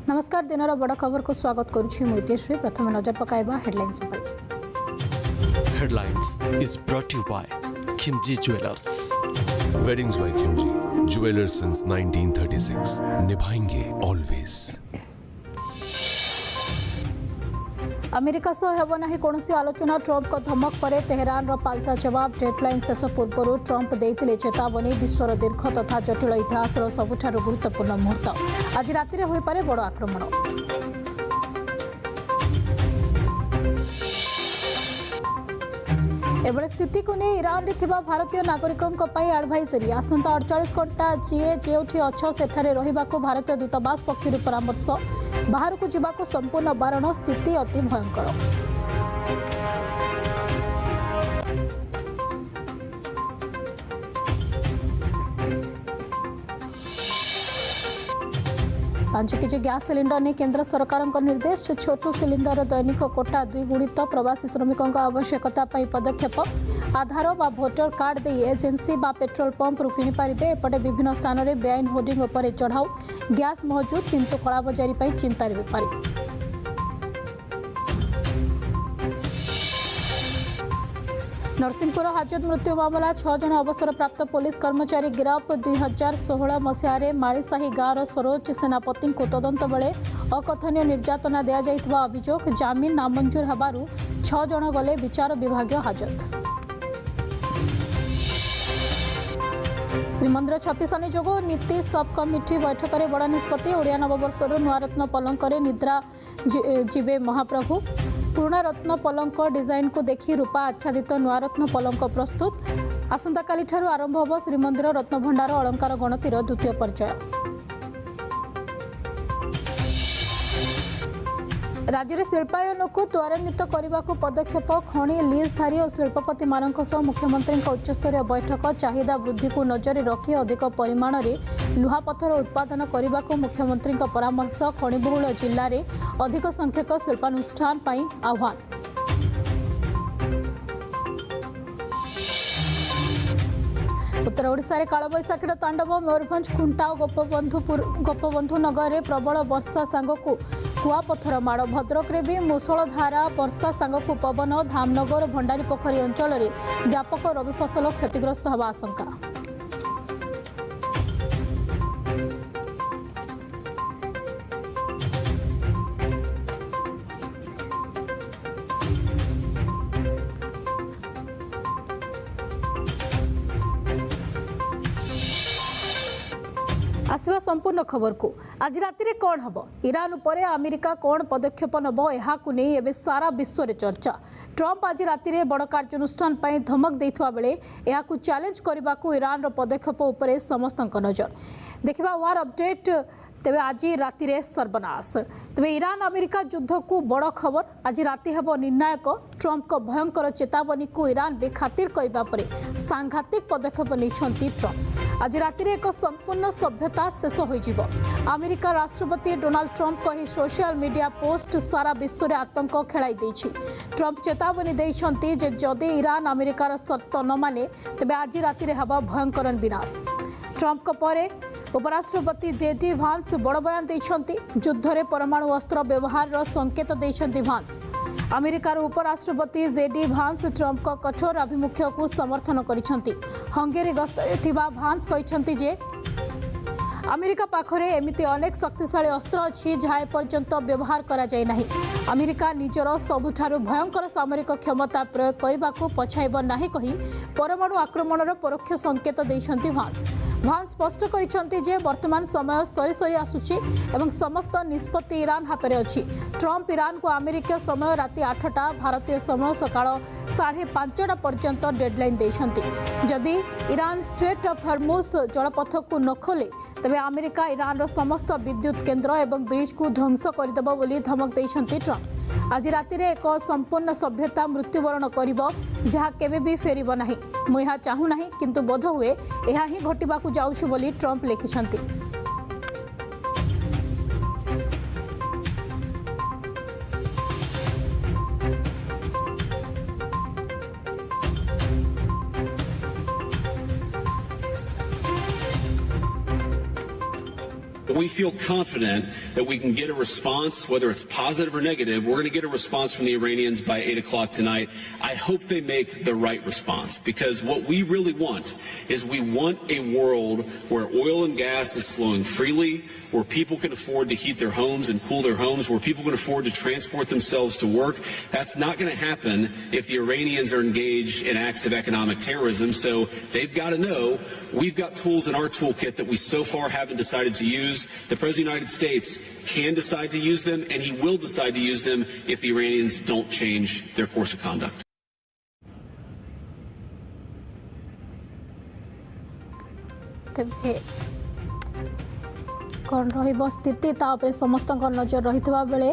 नमस्कार दिनर बड़ खबर को स्वागत करुछि मुइतेश्री। प्रथम नजर पकाइबा हेडलाइंस पर। Headlines is brought to you by Khimji Jewelers. Weddings by Khimji Jewelers since 1936. निभाएंगे always. अमेरिका सह हेब नाही कोनोसी आलोचना। ट्रंप को धमक परे तेहरान रो पाल्टा जवाब। डेडलाइन शेष पूर्व ट्रंप देइतिले चेतावनी। विश्वर दीर्घ तथा जटिल इतिहास सबुठारु गुरुत्वपूर्ण मुहूर्त। आज राति होई पारे बड़ आक्रमण। एबळे स्थिति को नहीं ईरान रे थिबा भारतीय नागरिकों एडवाइजरी। आसंता 48 घंटा जीए जेउठी अछ सेठारे रहिबाको भारतीय दूतावास पक्षरु परामर्श। बाहर को जीवाको संपूर्ण बारण। स्थिति अति भयंकर। पांच केजी गैस सिलिंडर ने केंद्र सरकार निर्देश। छोटू सिलिंडर दैनिक कोटा 2 गुणित। प्रवासी श्रमिकों आवश्यकता पदक्षेप। आधार व भोटर कार्ड दे एजेंसी व पेट्रोल पंप रु किनि पारिबे। एपटे विभिन्न स्थान में बेआईन होर्डिंग उपर चढ़ाऊ। गैस मौजूद किंतु कलाबजारी चिंतार बेपारी। नरसिंहपुर हाजत मृत्यु मामला 6 जन अवसरप्राप्त पुलिस कर्मचारी गिरफ। 2016 मसीह मालीसाही गाँवर सरोज सेनापति को तदंत बेले अकथनीय निर्यातना दिया जाइथिबा अभियोग। जामिन नामंजूर हेबारु 6 जन गले विचार विभागीय हाजत। श्रीमंदिर छत्तीसानी जोग नीति सब कमिटी बैठक में बड़ निष्पत्ति। ओडिया नववर्ष नुआ रत्न पलंक निद्रा जीवे महाप्रभु। पुराणा रत्न पलंक डिजाइन को देखि रूपा आच्छादित नुआ रत्न पलंक प्रस्तुत। आसंता काली ठारू आरंभ होब श्रीमंदिर रत्नभंडार अलंकार गणतिर द्वितीय पर्याय। राज्य में शिल्पायन को त्वरान्वित करने को पदक्षेप। खनि लीजधारी और शिल्पपति मानक सह मुख्यमंत्री उच्चस्तरीय बैठक। चाहिदा वृद्धि को नजर रखी अधिक परिमाण में लुहापथर उत्पादन करने को मुख्यमंत्री परामर्श। खनिबहुल जिले में अधिक संख्यक शिल्पानुष्ठान आह्वान। उत्तर ओडिशा रे कालबैशाखीर तांडव। मयूरभंज खुंटा और गोपबंधु नगर में प्रबल वर्षा सांगकु कुआपथर माड़। भद्रक रे भी मूसलधारा वर्षा सांगकु पवन। धामनगर भंडारी पोखरी अंचल में व्यापक रबी फसल क्षतिग्रस्त होगा आशंका। आसवा संपूर्ण खबर को। आज राति रे कौन हम ईरान उपरे अमेरिका कौन पदक्षेप नब एवं सारा विश्व रे चर्चा। ट्रंप आज राति रे बड़ कार्यानुष्ठान पर धमक देथिबा बेले एहाकु चैलेंज करने को ईरान रो पदक्षेप उपरे समस्त नजर। देखा वार अपडेट। तेबे आज राति रे सर्वनाश। तेबे ईरान अमेरिका युद्ध को बड़ खबर। आज राति हेब निर्णायक। ट्रंप को भयंकर चेतावनी को ईरान बेखातिर करबा परे सांघातिक पदक्षेप निछंती ट्रंप। आज राति रे एक संपूर्ण सभ्यता शेष होइजिबो। अमेरिका राष्ट्रपति डोनाल्ड ट्रंप को सोशल मीडिया पोस्ट सारा विश्व रे आतंक खेलाई देछि। ट्रंप चेतावनी देइछंती जे जदि ईरान अमेरिकार शर्त न माने तेबे आज राति रे हेब भयंकर विनाश। ट्रंप को परे उपराष्ट्रपति जेडी भांस बड़ बयान देइछंती। युद्ध रे परमाणु अस्त्र व्यवहार रो संकेत देइछंती भांस। अमेरिकार उपराष्ट्रपति जेडी भांस ट्रंप को कठोर अभिमुख्य को समर्थन करिछंती। हंगेरी गस्त थिबा भांस कहिछंती जे अमेरिका पाखरे एमिति अनेक शक्तिशाली अस्त्र अछि जहा पर्यंत व्यवहार करा जाय नाही। अमेरिका निजर सबुठारु भयंकर सामरिक क्षमता प्रयोग करने को पछाइब नाही कही परमाणु आक्रमणर परोक्ष संकेत देइछंती भांस। भांस स्पष्ट करिछंती जे वर्तमान समय सरी सरी आसुछि एवं समस्त निष्पत्ति ईरान हाथ में अछि। ट्रंप ईरान को अमेरिका समय राति 8टा भारतीय समय सकाळ 5:30 पर्यंत डेडलाइन देइछंती। जदि ईरान स्ट्रेट ऑफ हॉर्मुज जलपथ को न खोले तेबे अमेरिका ईरान रो समस्त विद्युत केन्द्र एवं ब्रिज को ध्वंस करदेब बोली धमक देइछंती ट्रंप। आज राति रे एक संपूर्ण सभ्यता मृत्युवरण करिबो जहा केबे भी फेरिबो नाही। मु ଏହା चाहू नाही किंतु बोध हुए ଏହା ही घटिबाकू जाउछु बोली Trump लिखिछंती। we feel confident that we can get a response, whether it's positive or negative. We're going to get a response from the Iranians by 8 o'clock tonight. I hope they make the right response, because what we really want is we want a world where oil and gas is flowing freely, where people can afford to heat their homes and cool their homes, where people can afford to transport themselves to work. That's not going to happen if the Iranians are engaged in acts of economic terrorism. So they've got to know we've got tools in our toolkit that we so far haven't decided to use. The President of the United States can decide to use them, and he will decide to use them if the Iranians don't change their course of conduct. कौन रहिबो स्थिति ता उपरे समस्त नजर रहितबा बेले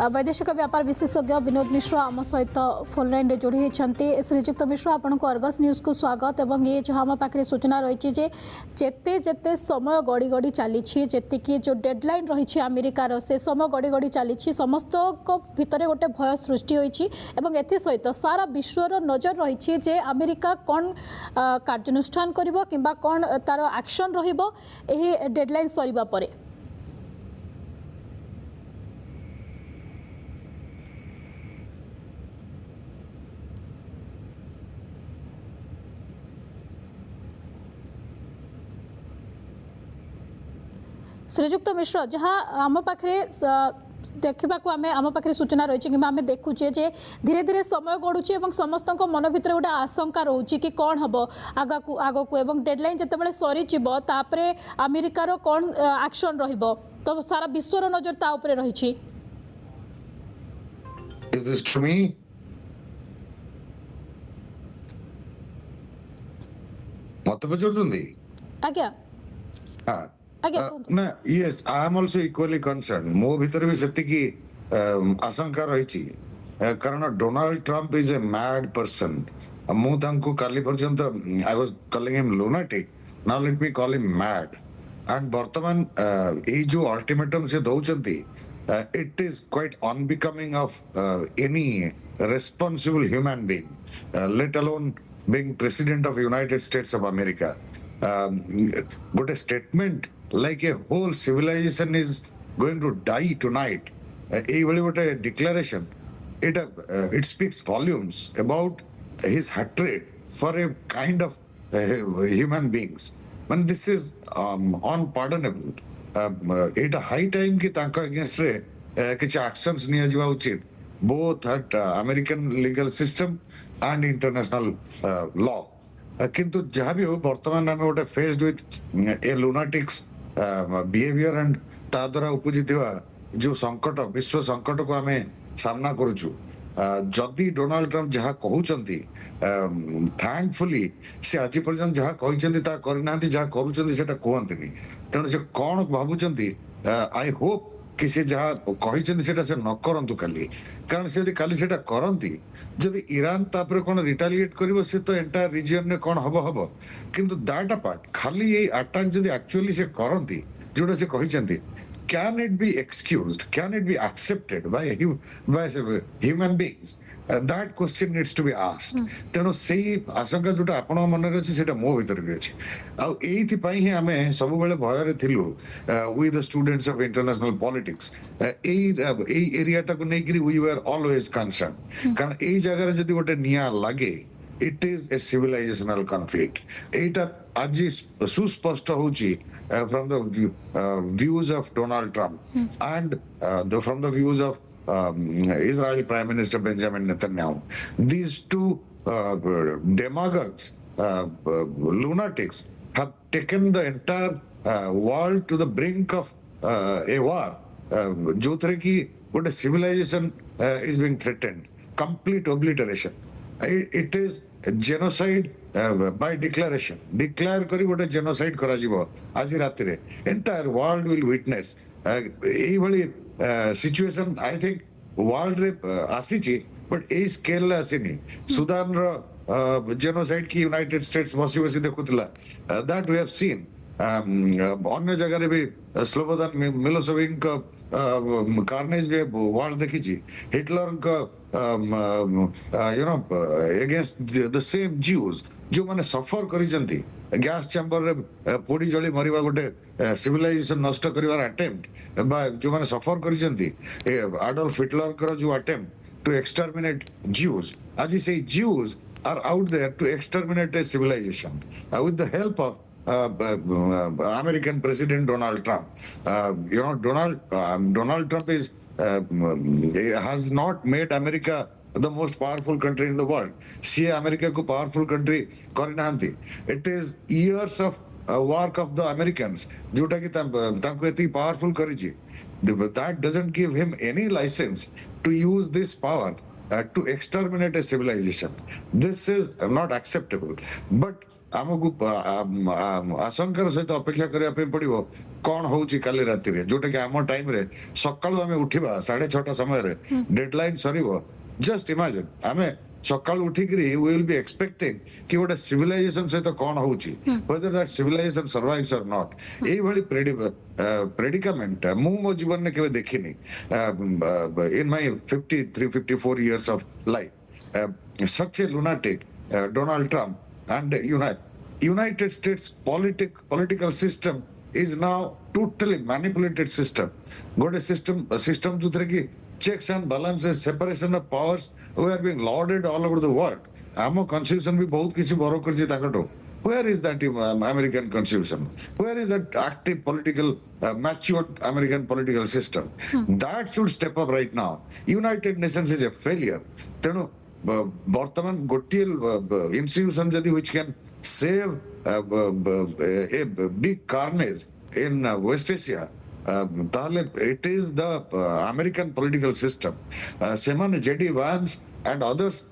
वैदेशिक व्यापार विशेषज्ञ विनोद मिश्र आम सहित फोन लाइन जोड़ी होती। श्रीजुक्त मिश्र आपन को अर्गस न्यूज को स्वागत। एवं ये जो आम पाखे सूचना रही जेते जेते समय गड़ी गड़ी चली जी जो डेडलाइन रही अमेरिकार से समय गड़ी गड़ी चली समस्त भितर गोटे भय सृष्टि होती सहित सारा विश्वर नजर रही जे अमेरिका कौन कार्यानुष्ठान करिबो किंबा कौन तार एक्शन रहिबो एही डेडलाइन सरिबा परे। श्रीजुक्त मिश्र जहाँ आम पाखे देखा आम पाखे सूचना रही कि आम देखुचे जे धीरे धीरे समय गड़ुची समस्त मन भर गोटे आशंका रोचे कि कौन हम आग को डेडलाइन जिते सरी अमेरिकार कौन एक्शन रहिबो तो सारा विश्वर नजर ता उपरे रही। Is this to me? मत पचुंदी आज्ञा ना yes I am also equally concerned मो भीतर भी सेति की आशंका रही कारण Donald Trump is a mad person मु तांको काली पर्यंत I was calling him lunatic now let me call him mad and वर्तमान ए जो अल्टीमेटम से दौचंती it is quite unbecoming of any responsible human being let alone being president of United States of America got a statement like a whole civilization is going to die tonight a declaration it speaks volumes about his hatred for a kind of human beings and this is unpardonable it a high time ki tanka against re kichh actions niya jiba uchit both at American legal system and international law किंतु जहाँ भी हो वर्तमान आम गोटे faced with a lunatic's behaviour and ता द्वारा उपजिथिबा जो संकट विश्व संकट को आम सामना करूछु जदि डोनाल्ड ट्रम्प जहाँ कहउचंती थैंकफुली से आज पर्यंत जहाँ कहिचंती ता करनांती जहाँ करूचंती सेटा कहंतनी तेणु से कोन भाबुचंती आई होप कि से जहाँ कहिचंती सेटा से न करंतु काली कारण से यदि काली सेटा करंती जदि ईरान तापर कोन रिटालिएट करिवो से तो एंटायर रीजन ने कोन हबो किंतु दैट अपार्ट खाली ये अटैक जदि एक्चुअली से करंती जोडा से कहिचंती can it be excused can it be accepted by human beings that question needs to be asked तेणु से आशंका जोटा आपण मन रे अछि सेटा मो भीतर भी अछि आ एथि पई ही हमें सब बेले भय रे थिलु with the students of international politics A area टा को नै करी we were always concerned कारण ए जगह रे जदी गोटे निया लागे it is a civilizational conflict एटा आज सुस्पष्ट होची from the views of Donald Trump and from the views of Israel Prime Minister Benjamin Netanyahu. These two demagogues, lunatics, have taken the entire world to the brink of a war. जो तरह की गोटे civilization is being threatened, complete obliteration. It is genocide by declaration. Declare करी गोटे genocide करा जीवो आज रात रे entire world will witness एई भली situation I think world रे आसीची but ए scale ला आसीनी सुदान रो genocide की United States बसी बसी देखुतला that we have seen अन्य जगह रे भी स्लोबोदान मिलोसेविक का कार्नेज भी वर्ल्ड देखी छी हिटलर का you know against the same Jews जो माने सफर करी जंती गैस चैम्बर रे पोड़ी जली मरिबा गोटे सिविलाइजेशन नष्ट करिवार अटेम्प्ट बा जो माने सफर करिसेंती एडोल्फ हिटलर कर जो अटेम्प्ट टू एक्सटर्मिनेट ज्यूज आज से Jews are out there to exterminate a civilization with the help of American President Donald Trump. Donald Trump is has not made America the most powerful country in the world. See, America को powerful country करनांती. It is years of work of the Americans जोटा कि तांको इतनी powerful करी that doesn't give him any license to use this power to exterminate a civilization. This is not acceptable. But आमको आशंकार सहित अपेक्षा करिया पे पड़िबो कोन होउची काली राति रे जोटा कि आम टाइम रे सकाळु आमे उठिबा 6:30 समय रे डेडलाइन सरीबो. जस्ट इमेजिन आमे सकाळु उठिकरी वी विल बी एक्सपेक्टिंग कि गोटे सिविलाइजेशन सहित कोन होउची वेदर दैट सिविलाइजेशन सर्वाइव्स और नॉट. एई भली प्रेडिकामेंट मु मो जीवन ने केबे देखिनी in my 53-54 years of life. Such a lunatic Donald Trump and United States political system is now totally manipulated system. Gote system जो तरह की checks and balances, separation of powers we are being lauded all over the world. Amo constitution भी बहुत किसी बोरो कर जी ताकटो. Where is that American constitution? Where is that active political, matured American political system? That should step up right now. United Nations is a failure. तेणु वर्तमान गोटिए institution जदि which can save a big carnage in West Asia. It is the American political system. Seman J.D. Vance and others,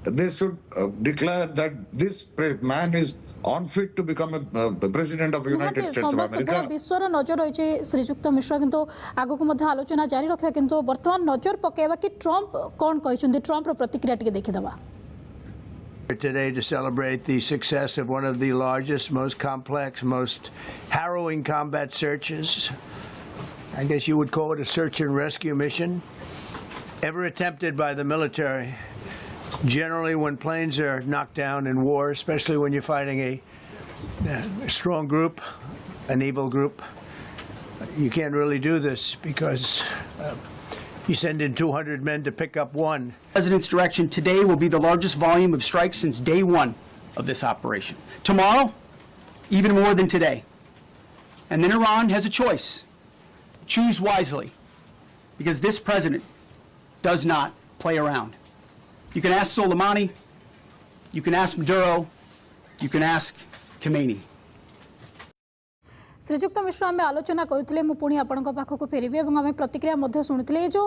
they should declare that this man is unfit to become a president of the United States of America. विश्वर नजर रही श्रीजुक्त मिश्र किंतु आगक मध्य आलोचना जारी रखा किंतु वर्तमान नजर पकेबा कि ट्रंप कौन कहते ट्रंप प्रतिक्रिया टिके देखिदबा. Today to celebrate the success of one of the largest, most complex, most harrowing combat searches. I guess you would call it a search and rescue mission ever attempted by the military. Generally, when planes are knocked down in war, especially when you're fighting a strong group, an evil group, you can't really do this because you send in 200 men to pick up one. The President's direction today will be the largest volume of strikes since day one of this operation. Tomorrow, even more than today. And then Iran has a choice. Choose wisely, because this president does not play around. You can ask Soleimani, you can ask Maduro, you can ask Khomeini. श्रीजुक्त मिश्र आम आलोचना करुले पुणी आपण पाखक फेरबी और आम प्रतिक्रिया शुणुले जो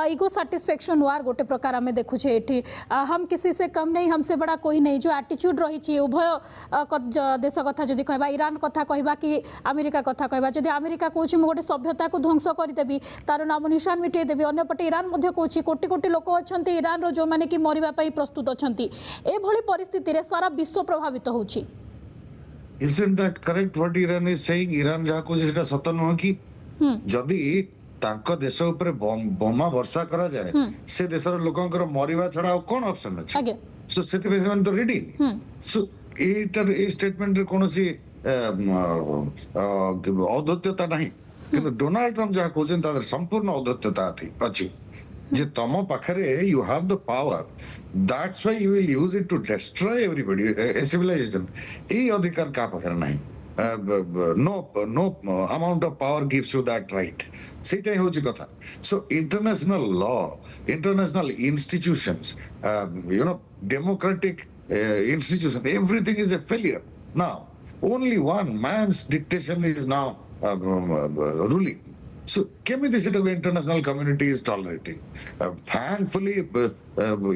इगो satisfaction वार गोटे प्रकार आम देखुचे ये हम किसी से कम नहीं हमसे बड़ा कोई नहीं जो एटीट्यूड रही उभय देश कथा जदि कहबा ईरान कथा कहबा कि अमेरिका कथा कहबा जदि अमेरिका कहूँ गोटे सभ्यता को ध्वंस करदेवी तार नाम निशान मिटेदेवी अंपटे ईरान कहूँ कोटी कोटी लोक अच्छा ईरान रो जो मैंने कि मरवाई प्रस्तुत अच्छा एभली परिस्थिति सारा विश्व प्रभावित होची. Isn't that correct what Iran is saying? Iran जहाँ कुछ इसे सत्य नुह कि जदि तांको देश ऊपर बोमा वर्षा करा जाए से देशर लोकंकर मरिबा छडा कोन ऑप्शन अछि. सो सेति पे तो रेडी. सो एटर ए स्टेटमेंट रे कोनोसी औद्धत्यता नहीं किंतु डोनाल्ड ट्रम्प जहाँ कहउछन तादर संपूर्ण औद्धत्यता अछि जे तम पाखरे you have the power. That's why you will use it to destroy everybody, a civilization. ए अधिकार का पाखरे नहीं. No amount of power gives you that right. सेटा ही होची कथा. So international law, international institutions, democratic institutions, everything is a failure. Now, only one man's dictation is now ruling. So, केमिति सेटा international community is tolerating. Thankfully,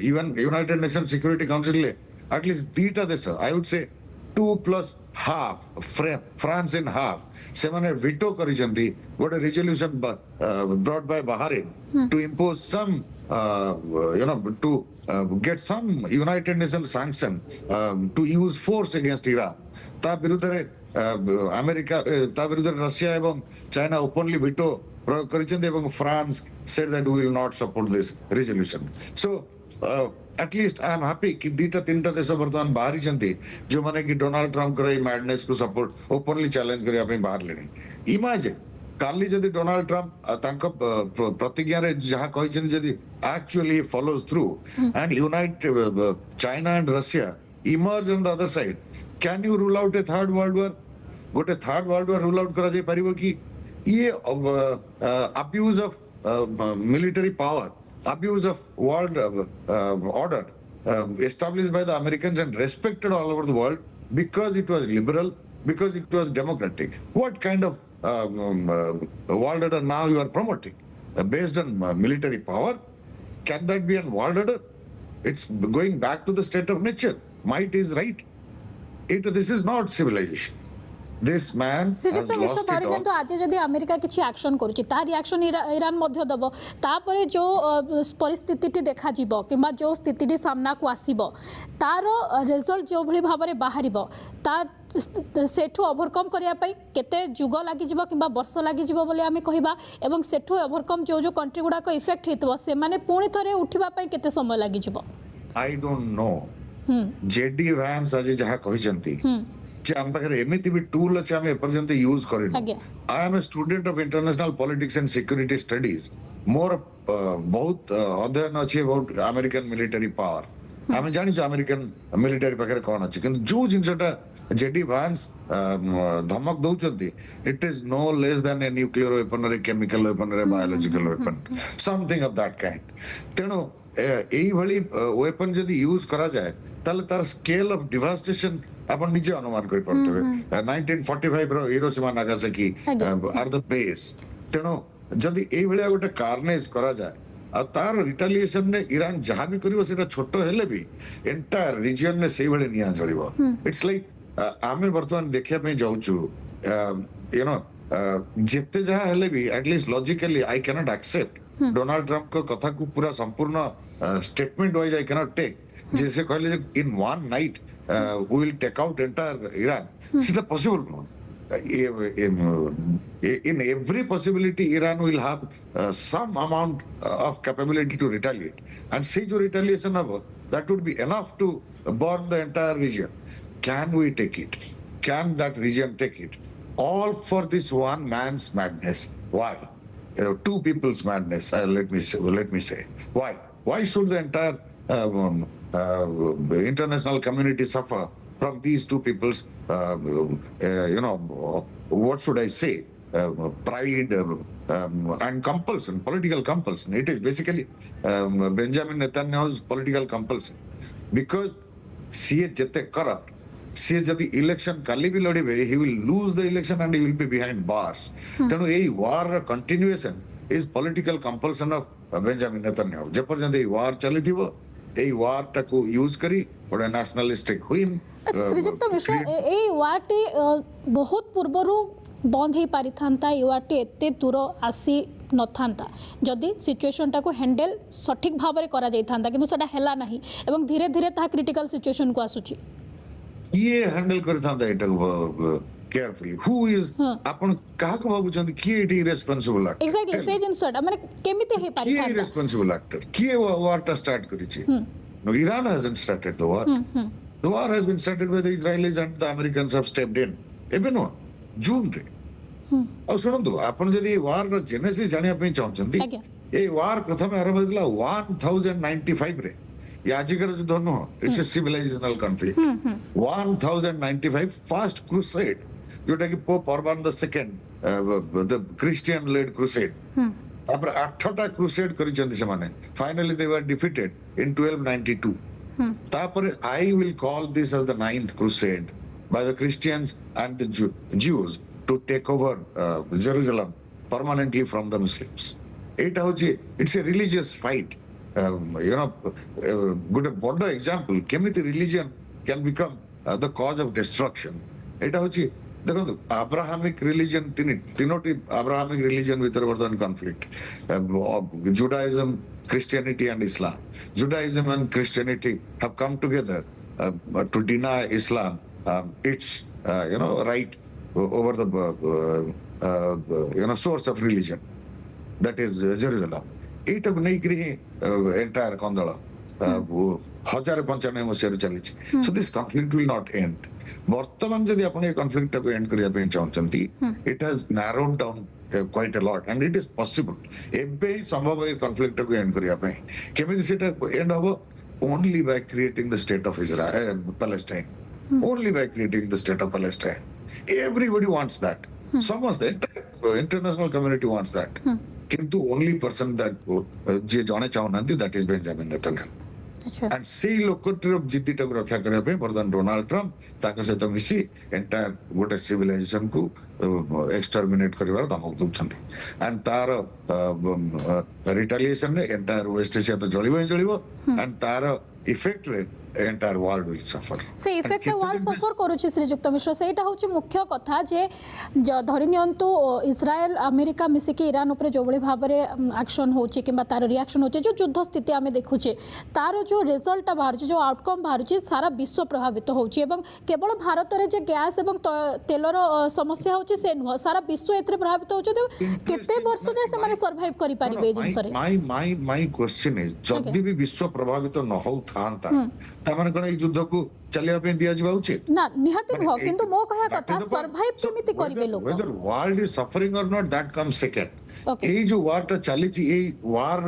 even United Nations Security Council ले at least दीटा देश, I would say 2 plus half, France in half, सेमाने veto करिसेंती गोटे resolution brought by Bahrain to impose some, to get some United Nations sanction to use force against Iran. ता विरुद्धरे America ता विरुद्धरे Russia एवं China openly veto प्रयोग करिसेंती एवं France said that we will not support this resolution. So at least I am happy कि दीटा तीनटा देश बर्तमान बाहरी चंती जो माने कि डोनाल्ड ट्रम्प करे मैडनेस को सपोर्ट ओपनली चैलेंज करिया पे बाहर लेनी इमेजिन काली जदि डोनाल्ड ट्रम्प तांको प्रतिज्ञा रे जहां कहिसें जदि actually follows through and unite China and Russia emerge on the other side can you rule out a third world war गोटे third world war rule out करा जाय परिबो कि ये abuse of military power abuse of world order established by the Americans and respected all over the world because it was liberal, because it was democratic. What kind of world order now you are promoting? Based on military power? Can that be a world order? It's going back to the state of nature. Might is right. This is not civilization. This man has Shriyukta Mishra lost it ଧରି all. ନିଅନ୍ତୁ ଆଜି ଯଦି America କିଛି action କରୁଛି ତା reaction Iran ମଧ୍ୟ ଦେବ ତାପରେ ଯେଉଁ ପରିସ୍ଥିତିଟି ଦେଖାଯିବ କିମ୍ବା ଯେଉଁ ସ୍ଥିତିଟି ସାମ୍ନାକୁ ଆସିବ ତାର ରେଜଲ୍ଟ ଯେଉଁଭଳି ଭାବରେ ବାହାରିବ ତା ସେଠୁ ଓଭରକମ୍ କରିବା ପାଇଁ କେତେ ଯୁଗ ଲାଗିଯିବ କିମ୍ବା ବର୍ଷ ଲାଗିଯିବ ବୋଲି ଆମେ କହିବା ଏବଂ ସେଠୁ ଓଭରକମ୍ ଯେଉଁ ଯେଉଁ କଣ୍ଟ୍ରି ଗୁଡ଼ାକ ଇଫେକ୍ଟ ହେଇଥିବ ସେମାନେ ପୁଣି ଥରେ ଉଠିବା ପାଇଁ କେତେ ସମୟ ଲାଗିଯିବ I don't know. JD Vance ଆଜି ଯାହା କହିଛନ୍ତି ଯେ ଆମ ପାଖରେ ଏମିତି ବି ଟୁଲ ଅଛି ଆମେ ଏପର୍ଯ୍ୟନ୍ତ ୟୁଜ କରିନୁ I am A student of international politics and security studies ମୋର ବହୁତ ଅଧ୍ୟୟନ ଅଛି ଅବାଉଟ ଆମେରିକାନ ମିଲିଟାରୀ ପାୱାର ଆମେ ଜାଣିଛୁ ଆମେରିକାନ ମିଲିଟାରୀ ପାଖରେ କଣ ଅଛି କିନ୍ତୁ ଯୋଉ ଜିନିଷଟା JD Vance ଧମକ ଦଉଛନ୍ତି it is no less than a nuclear weapon ରେ କେମିକାଲ ୱେପନ ରେ biological weapon something of that kind ତେଣୁ এইভাবে ওয়েপন যদি ইউজ করা যায় তাহলে তার স্কেল অফ ডিভাস্টেশন আপনি নিজে অনুমান করে পারতেবে 1945 র হিরোশিমা নাগাসাকি আর দ্য বেস তেণু যদি এইভাবে গোটে কার্নেজ করা যায় আর তার রিটালিয়েশন নে ইরান যাহা বি করিব সেটা ছোট হেলে বি এন্টায়ার রিজিয়ন নে সেইভাবে নিয়া চলিব ইটস লাইক আমি বর্তমান দেখিয়া পে যাউচু ইউ নো যেতে যাহা হেলে be at least logically I can't accept Donald Trump को कथा को पूरा संपूर्ण statement wise I cannot take जैसे कहले in one night we will take out entire Iran सेटा possible no in every possibility Iran will have some amount of capability to retaliate and say jo retaliation habo that would be enough to burn the entire region can we take it can that region take it all for this one man's madness why two people's madness let me say why should the entire international community suffer from these two people's you know what should I say pride and compulsion political compulsion it is basically Benjamin Netanyahu's political compulsion because see jete corrupt से जदि election काली भी लड़िबे he will lose the election and he will be behind bars तेणु एई war continuation is political compulsion of Benjamin Netanyahu जे पर्यंत एई वार चलिथिबो एई वार टाको use करी ओडा नेशनलिस्टिक हुइम श्रीजुक्त मिश्र एई वारटी बहुत पूर्वरु बंद हो पारि थांता ए वारटी एते दूर आसी नथांता जदि सिचुएशन टाको हैंडल सठिक भाव में करा जाई थांता किंतु सेटा हेला नाही एवं धीरे धीरे ता क्रिटिकल सिचुएशन को आसुची ये handle करथांदा Etah carefully who is आपण काहा को भाबुचंदी की इट इरेस्पोंसिबल एक्टर एग्जैक्टली से जिनसटा माने केमिते हे पारि की इरेस्पोंसिबल एक्टर की वारटा स्टार्ट करिछि no Iran hasn't started the war the war has been started by the Israelis and the Americans have stepped in एबे नो जून रे और सुनंदु आपण जदी वार रो जेनेसिस जानिया पे चाहचंदी ए वार प्रथम आरंभ होइला 1095 रे याजिकर युद्ध no it's a civilisational conflict 1095 first crusade जोटा कि Pope Urban the second the Christian led crusade après 8टा क्रूसेड करिसंती से माने finally they were defeated in 1292 तापर I will call this as the 9th crusade by the Christians and the Jews to take over Jerusalem permanently from the Muslims eta hochi it's a religious fight you know good a big example kemiti religion can become the cause of destruction eta hochi देखो Abrahamic religion तीनोटी Abrahamic religion भीतर वर्तमान conflict Judaism Christianity and Islam Judaism and Christianity have come together to deny Islam it's you know right over the you know source of religion that is Jerusalem एटा नै करी entire कंदळ 1095 मसीह चली so this conflict will not end वर्तमान जदि आपण ए conflict को end करिया पे चाहछंती it has narrowed down quite a lot and it is possible एबे संभव ए कॉन्फ्लिक्ट को एंड करिया पे केमिति सेटा एंड हबो only by creating the state of Israel, Palestine. Only by creating the state of Palestine. Everybody wants that. Some of the international community wants that. Kintu only person that je jane chahunanti that is Benjamin Netanyahu. And say lokotir जिद्दी टक रक्षा करने पे प्रधान Donald Trump ताके सहित मिसी entire गोटे civilisation को exterminate करिवार धमक दउछंती एंड तार रिटेलिएशन ने एंटायर वेस्ट एशिया तो जळिबो एंड तार इफेक्ट रे एंटायर वर्ल्ड विल सफर से इफेक्ट वर्ल्ड सफर करूची श्रीजुक्त मिश्र सेटा होची मुख्य कथा जे धरि नियंतु इस्राएल अमेरिका मिसे के ईरान ऊपर जो बळे भाबरे एक्शन होची किबा तार रिएक्शन होची जो युद्ध स्थिति आमे देखुचे तार जो रिजल्ट बाहर जो आउटकम बाहर सारा विश्व प्रभावित होची एवं केवल भारत रे जे गैस एवं तेलर समस्या होची से न सारा विश्व एथरे प्रभावित होची केते वर्ष जे से माने सर्वाइव करि पारिबे जिनसरे माय क्वेश्चन इज जदी भी विश्व प्रभावित न हो थांता तामन कोन ई युद्ध को चलिया पे दिया जिबा उचित ना निहाती हो किंतु मो कहा कथा सर्वाइव केमिति करिवे लोक वेदर वर्ल्ड इज सफरिंग और नॉट दैट कम सेकंड ए जो वार ता चली छि ए वार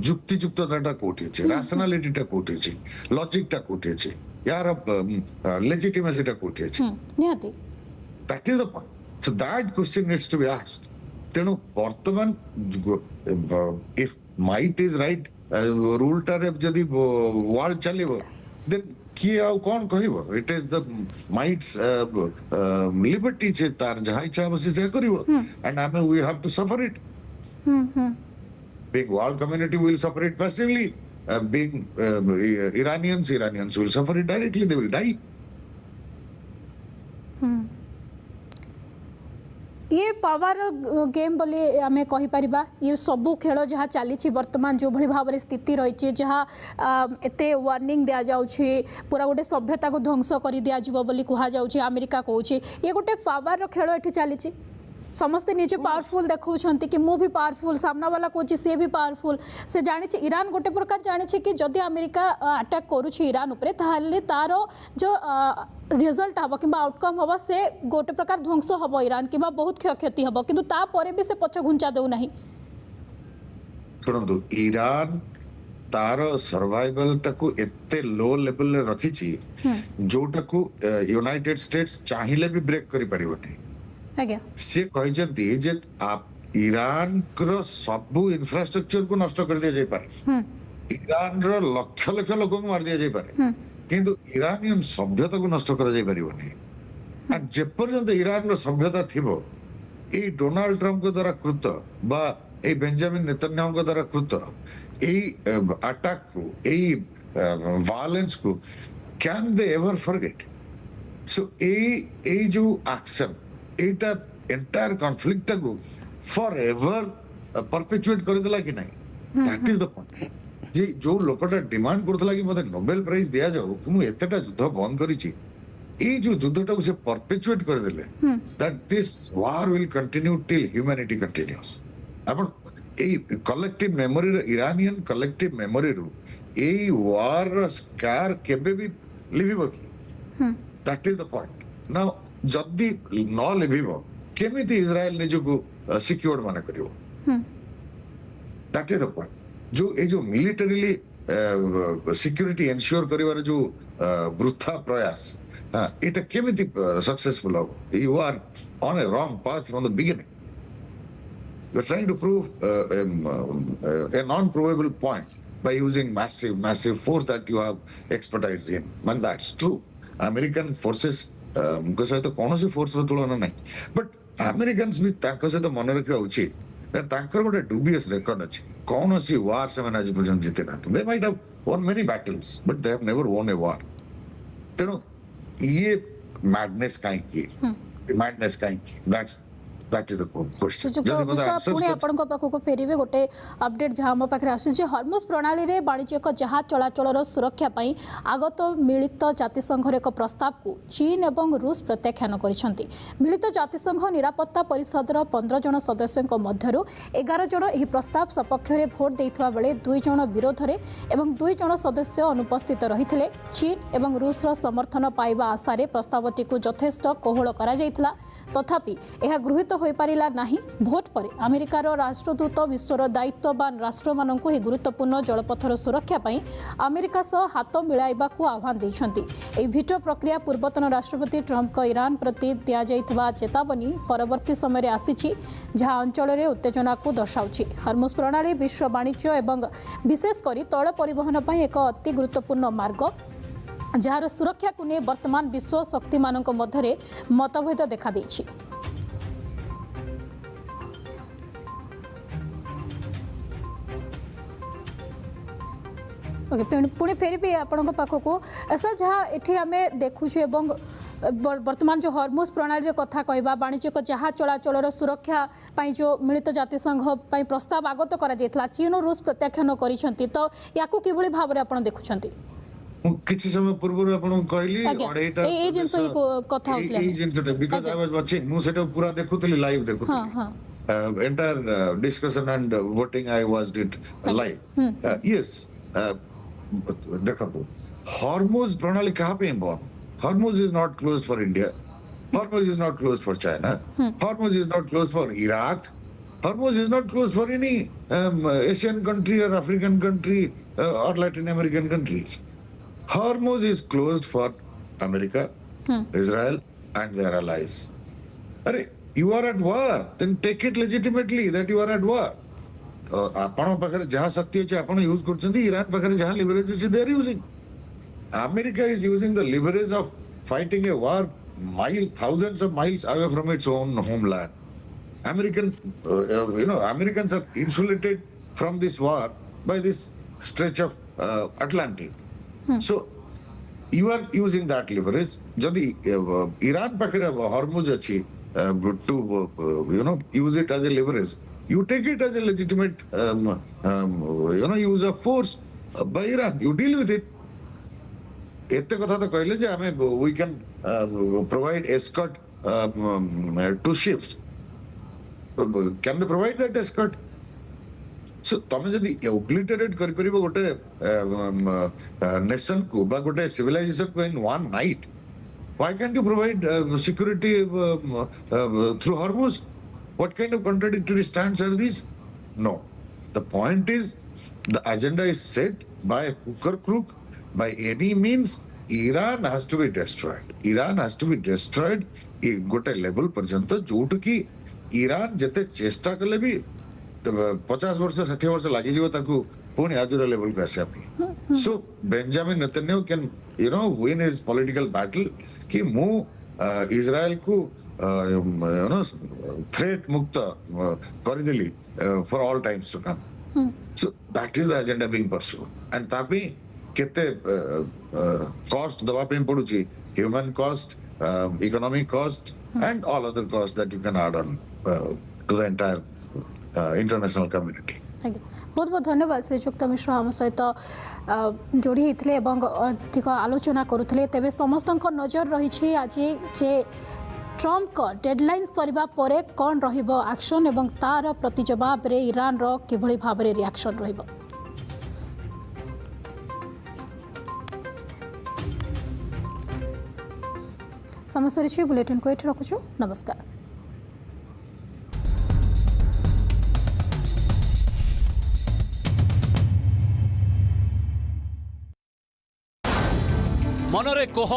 जुक्ति जुक्तता कोठी छि रैशनैलिटी ता कोठी छि लॉजिक ता कोठी छि यार लेजिटिमेसी ता कोठी छि निहाती that is the point so that question needs to be asked तेनु वर्तमान if might is right rule टा जदि वर्ल्ड चलिबो देन कि आउ कोन कहिबो it is the might's liberty छे तार जहा इच्छा बसी से करिवो and I we have to suffer it big world community will suffer it passively being Iranians will suffer it directly they will die ये पावर गेम बोली आम कहीपर ये सबू खेल जहाँ चली बर्तमान जो भाई भाव में स्थिति रही जहाँ एत वार्निंग दि जाऊँगी पूरा गोटे सभ्यता को ध्वंस कर दि जाऊँ कहुच्छे अमेरिका कौच ये गोटे पावर खेल ये चली समस्ते निजे पावरफुल देखा कि मु भी पावरफुल सामना वाला कौच सी भी पावरफुल से जानी ईरान गोटे प्रकार जानी कि जदि अमेरिका अटैक करुच्ची ईरान उपरे ताहले तार जो रिजल्ट हम कि आउटकम हम से गोटे प्रकार ध्वंस हम ईरान कि बहुत क्षयक्षति हम कि भी से पछ घुंचा देना शुणु ईरान तार सर्वाइवल टाकू एते लो लेवल रे रखिछि जोटाकू यूनाइटेड स्टेट्स चाहिए भी ब्रेक करि परिबनी आज्ञा से कहजंती जे आप ईरान रो सबु इंफ्रास्ट्रक्चर को नष्ट कर दिया जाय पारे ईरान रो लक्ष लक्ष लोक को मार दिया जाय पारे किंतु ईरानियन सभ्यता को नष्ट कर जाय परिबनी एंड जे पर्यंत ईरान रो सभ्यता थिबो ए डोनाल्ड ट्रम्प को द्वारा कृत बा ए बेंजामिन नेतन्याहू को द्वारा कृत ए अटैक को ए वायलेंस को can they ever forget so ए जो एक्शन एटा एंटायर कॉन्फ्लिक्ट को फॉरएवर परपेचुएट कर देला कि नहीं दैट इज द पॉइंट जे जो लोकटा डिमांड करथला कि मते नोबेल प्राइज दिया जाओ कि मु एतेटा युद्ध बंद करिछि ए जो युद्धटा को से परपेचुएट कर देले that this war will continue till humanity continues upon a collective memory Iranian collective memory रू ए वार स्कार केबे भी लिविबो कि that is the point now जदि न लिभिबो केमिति इजराइल निज को सिक्योर्ड माने करिवो दैट इज द पॉइंट जो मिलिटरीली सिक्योरिटी एंश्योर करिवार जो वृथा प्रयास इट केमिति सक्सेसफुल हो you are on a wrong path from the beginning you are trying to prove a non-provable point by using massive force that you have expertise in and that's true American forces उनको सहित कौन सी force तुलना नहीं but Americans भी सहित मन रखा उचित गोटे डुबियस रेकर्ड अच्छे कौन सी वार से आज पर्यटन जीते ना they might have won many battles but they have never won a war तेणु ये मैडनेस कहीं मैडनेस कहीं that's That is the question. Shriyukta Mishra पुणी आपण पाखक फेरबे गोटे अपडेट जहाँ आम पाखे आसूँ हर्मुज प्रणाली में वाणिज्यिक जहाज चलाचल सुरक्षा आगत मिलित जातिसंघर एक प्रस्ताव को चीन और रूस प्रत्याख्यान कर मिलित जातिसंघ निरापत्ता परिषदर 15 जन सदस्यों मध्य 11 जन यह प्रस्ताव सपक्ष में भोट देता बेले 2 जन विरोध में और 2 जन सदस्य अनुपस्थित रही चीन और रूसर समर्थन पाइबा आशार प्रस्तावटी को यथेष्ट कोहल कर तथापि यह गृहीत हो पारिला नहीं। भोट पर अमेरिकार राष्ट्रदूत विश्वर दायित्ववान राष्ट्र मानक यह गुरुत्वपूर्ण जलपथर सुरक्षा अमेरिका सह हाथ मिलाइबा को आह्वान देछंती। एही भिटो प्रक्रिया पूर्वतन राष्ट्रपति ट्रंप ईरान प्रति दिया जाइतबा चेतावनी परवर्ती समय आसीछि जहां अंचल में उत्तेजना को दर्शाउछि। हर्मुज प्रणाली विश्व वाणिज्य एवं विशेषकर तैल परिवहन पर एक अति गुरुत्वपूर्ण मार्ग जार सुरक्षा को नहीं वर्तमान विश्व शक्ति मानक मध्य मतभेद देखा देछि। पुणी फेर भी आपण पाखक ऐसा जहाँ ये आम देखु वर्तमान जो हर्मुज प्रणाली कथा कहवा वाणिज्यिक जहाज चलाचल सुरक्षा जो मिलित जातिसंघ प्रस्ताव आगत करा चीन और रूस प्रत्याख्यान करिसेंती तो याकू किभली भाव में आपण देखुछंती। किछि समय पूर्व आपण कहली अढेटा ए जिंस कथा होतले ए जिंस बिकॉज़ आई वाज वाचिंग मु सेटा पूरा देखुतली लाइव देखुतली हां entire discussion and voting I watched it live yes देखो हॉर्मुज प्रणाली कहां पे बन Hormuz is not closed for India Hormuz is not closed for China Hormuz is not closed for Iraq Hormuz is not closed for any Asian country or African country or Latin American countries Hormuz is closed for America, Israel, and their allies. Arey, you are at war. Then take it legitimately that you are at war. आपण पाखरे जहाँ शक्ति अच्छे आपण use करछन्ती Iran पाखरे जहाँ leverage अच्छे they are using. America is using the leverage of fighting a war thousands of miles away from its own homeland. Americans are insulated from this war by this stretch of Atlantic. So you are using that leverage. Jodi Iran pakhre Hormuz achi to use it as a leverage. You take it as a legitimate use of force by Iran. You deal with it. Ette katha to kahle je we can provide escort to ships. Can they provide that escort? So तमे जदि ओब्लिटरेट करि परिबो गोटे nation को बा गोटे civilisation को in one night why can't you provide security through Hormuz what kind of contradictory stands are this no the point is the agenda is set by hook or crook by any means Iran has to be destroyed गोटे level पर्यंत जोट की Iran जते चेष्टा कले भी 50 वर्ष 60 वर्ष लगी जीव ताकू पुणी आजुर लेवल को आसिया पे so Benjamin Netanyahu can win his political battle कि मु इजराइल को थ्रेट मुक्त कर देली for all times to come so that is the agenda being pursued and तापी केते कॉस्ट दबा पे पडुची human cost economic cost and all other cost that you can add on to the entire international community. बहुत बहुत धन्यवाद श्रीजुक्त मिश्र आम सहित जोड़ी होते अधिक आलोचना करुले तेज समस्त नजर रही आज जे ट्रंप का डेडलाइन सरिबा परे कौन रहिबो एक्शन एवं तार प्रतिजवाब रे ईरान रो किभली भाव रे रिएक्शन रहिबो। समय सरी बुलेटिन को ये रखुछु नमस्कार। मनरे कोह